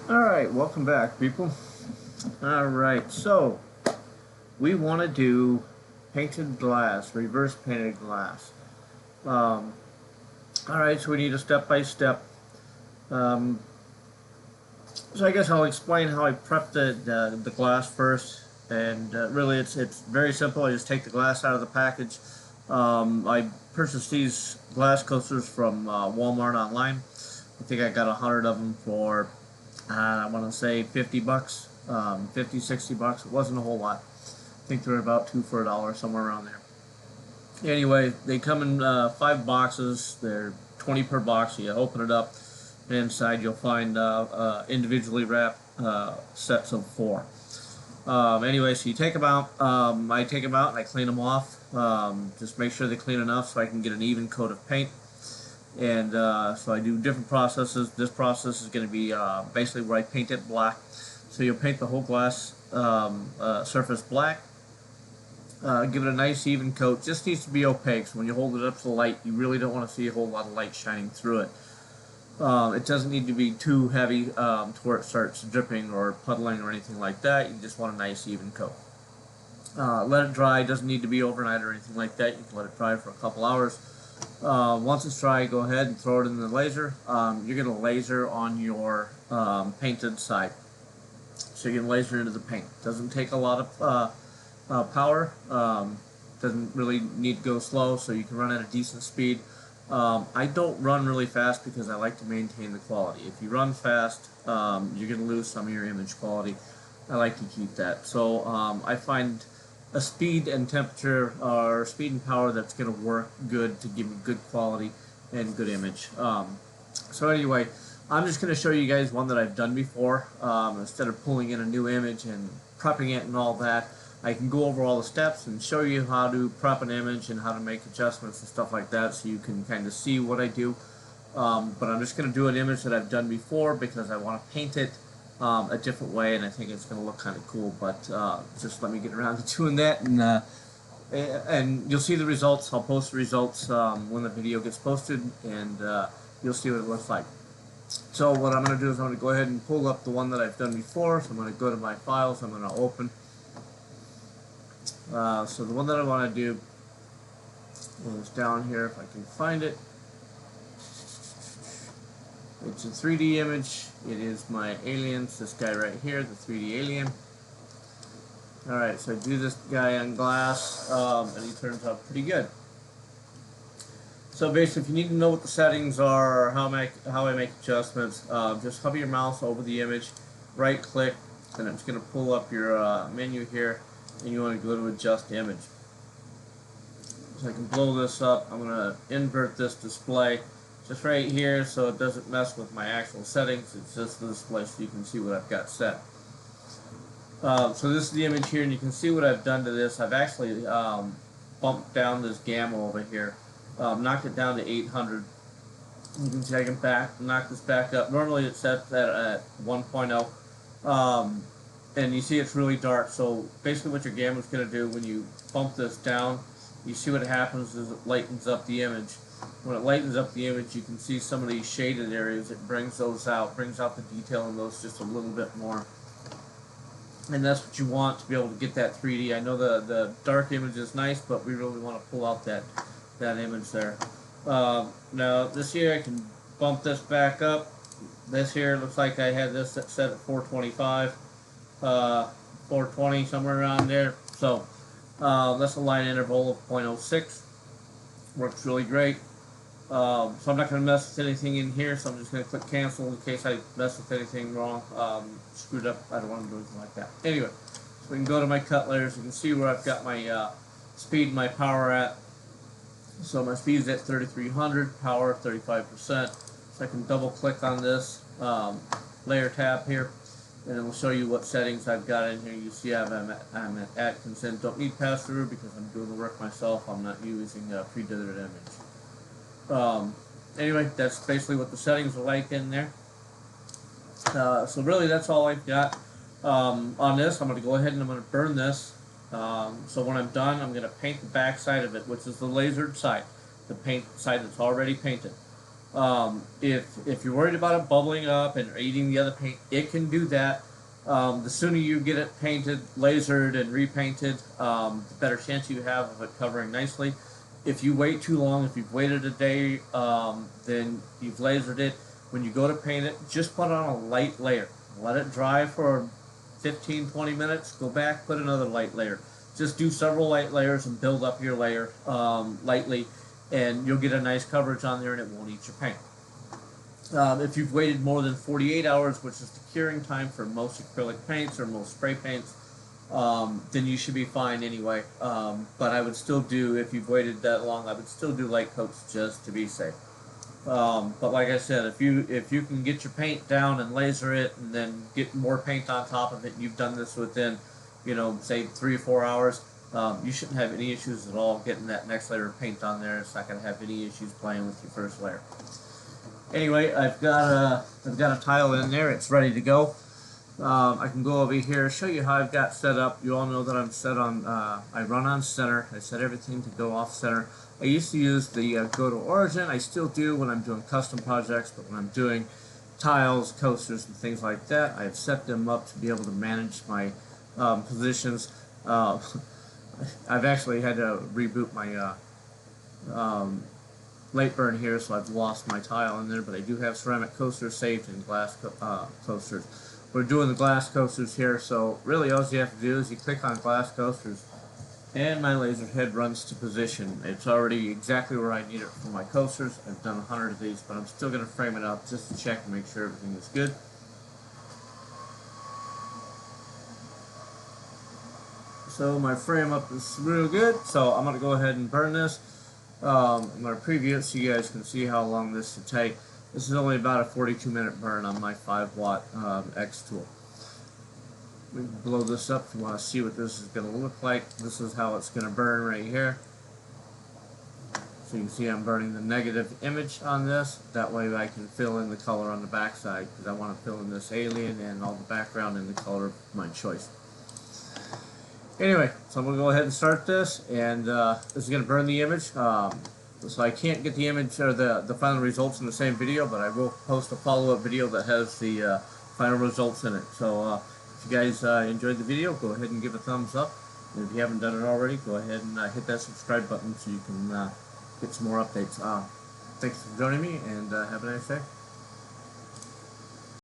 Alright, welcome back, people. Alright, so we want to do painted glass, reverse painted glass. Alright, so we need a step-by-step. So I guess I'll explain how I prep the glass first. And really, it's very simple. I just take the glass out of the package. I purchased these glass coasters from Walmart online. I think I got 100 of them for I want to say 50 bucks, 50, 60 bucks. It wasn't a whole lot. I think they're about two for $1, somewhere around there. Anyway, they come in 5 boxes. They're 20 per box. You open it up, and inside you'll find individually wrapped sets of 4. Anyway, so you take them out. I take them out and I clean them off. Just make sure they clean enough so I can get an even coat of paint. And so I do different processes. This process is going to be basically where I paint it black. So you'll paint the whole glass surface black. Give it a nice even coat. Just needs to be opaque, so when you hold it up to the light, you really don't want to see a whole lot of light shining through it. It doesn't need to be too heavy to where it starts dripping or puddling or anything like that. You just want a nice even coat. Let it dry. It doesn't need to be overnight or anything like that. You can let it dry for a couple hours. Once it's dry, go ahead and throw it in the laser. You're going to laser on your painted side. So you can laser into the paint. Doesn't take a lot of power. Doesn't really need to go slow, so you can run at a decent speed. I don't run really fast because I like to maintain the quality. If you run fast, you're going to lose some of your image quality. I like to keep that. So I find a speed and temperature or speed and power that's going to work good to give you good quality and good image. So anyway, I'm just going to show you guys one that I've done before. Instead of pulling in a new image and prepping it and all that, I can go over all the steps and show you how to prep an image and how to make adjustments and stuff like that, so you can kind of see what I do. But I'm just going to do an image that I've done before because I want to paint it a different way, and I think it's going to look kind of cool. But just let me get around to doing that, and you'll see the results. I'll post the results when the video gets posted, and you'll see what it looks like. So what I'm going to do is I'm going to go ahead and pull up the one that I've done before. So I'm going to go to my files. I'm going to open. So the one that I want to do is down here, if I can find it. It's a 3D image. It is my aliens, this guy right here, the 3D alien. Alright, so I do this guy on glass, and he turns out pretty good. So basically, if you need to know what the settings are or how I make adjustments, just hover your mouse over the image, right click, and it's going to pull up your menu here, and you want to go to adjust image. So I can blow this up. I'm going to invert this display just right here so it doesn't mess with my actual settings. It's just the display so you can see what I've got set. So this is the image here, and you can see what I've done to this. I've actually bumped down this gamma over here, knocked it down to 800. You can see I can knock this back up. Normally it's set at 1.0. And you see it's really dark, so basically what your gamma is going to do when you bump this down, you see what happens is it lightens up the image. When it lightens up the image, you can see some of these shaded areas. It brings those out, brings out the detail in those just a little bit more. And that's what you want to be able to get that 3D. I know the dark image is nice, but we really want to pull out that image there. Now this here, I can bump this back up. This here looks like I had this set at 425. 420, somewhere around there. So that's a line interval of 0.06. Works really great. So I'm not going to mess with anything in here, so I'm just going to click cancel in case I mess with anything wrong. Screwed up. I don't want to do anything like that. Anyway, so we can go to my cut layers. You can see where I've got my speed and my power at. So my speed is at 3300, power 35%. So I can double click on this layer tab here, and it will show you what settings I've got in here. You see I'm at consent. Don't need pass through because I'm doing the work myself. I'm not using a pre-dithered image. Anyway, that's basically what the settings are like in there. So really that's all I've got. On this, I'm going to go ahead and I'm going to burn this. So when I'm done, I'm going to paint the back side of it, which is the lasered side, the paint side that's already painted. If you're worried about it bubbling up and eating the other paint, it can do that. The sooner you get it painted, lasered, and repainted, the better chance you have of it covering nicely. If you wait too long, if you've waited a day, then you've lasered it. When you go to paint it, just put on a light layer. Let it dry for 15-20 minutes. Go back, put another light layer. Just do several light layers and build up your layer lightly, and you'll get a nice coverage on there and it won't eat your paint. If you've waited more than 48 hours, which is the curing time for most acrylic paints or most spray paints, then you should be fine anyway. But I would still do, if you've waited that long, I would still do light coats just to be safe. But like I said, if you can get your paint down and laser it and then get more paint on top of it, and you've done this within, say 3 or 4 hours, you shouldn't have any issues at all getting that next layer of paint on there. It's not going to have any issues playing with your first layer. Anyway, I've got a tile in there. It's ready to go. I can go over here, show you how I've got set up. You all know that I'm set on, I run on center. I set everything to go off center. I used to use the go to origin. I still do when I'm doing custom projects, but when I'm doing tiles, coasters, and things like that, I've set them up to be able to manage my positions. I've actually had to reboot my late burn here, so I've lost my tile in there, but I do have ceramic coasters saved and glass coasters. We're doing the glass coasters here, so really all you have to do is you click on glass coasters and my laser head runs to position. It's already exactly where I need it for my coasters. I've done 100 of these, but I'm still going to frame it up just to check and make sure everything is good. So my frame up is real good, so I'm going to go ahead and burn this. I'm going to preview it so you guys can see how long this should take. This is only about a 42-minute burn on my 5-watt Xtool. We can blow this up if you want to see what this is going to look like. This is how it's going to burn right here. So you can see I'm burning the negative image on this. That way I can fill in the color on the back side, because I want to fill in this alien and all the background in the color of my choice. Anyway, so I'm going to go ahead and start this, and this is going to burn the image. So I can't get the image or the final results in the same video, but I will post a follow-up video that has the final results in it. So if you guys enjoyed the video, go ahead and give a thumbs up. And if you haven't done it already, go ahead and hit that subscribe button so you can get some more updates. Thanks for joining me, and have a nice day.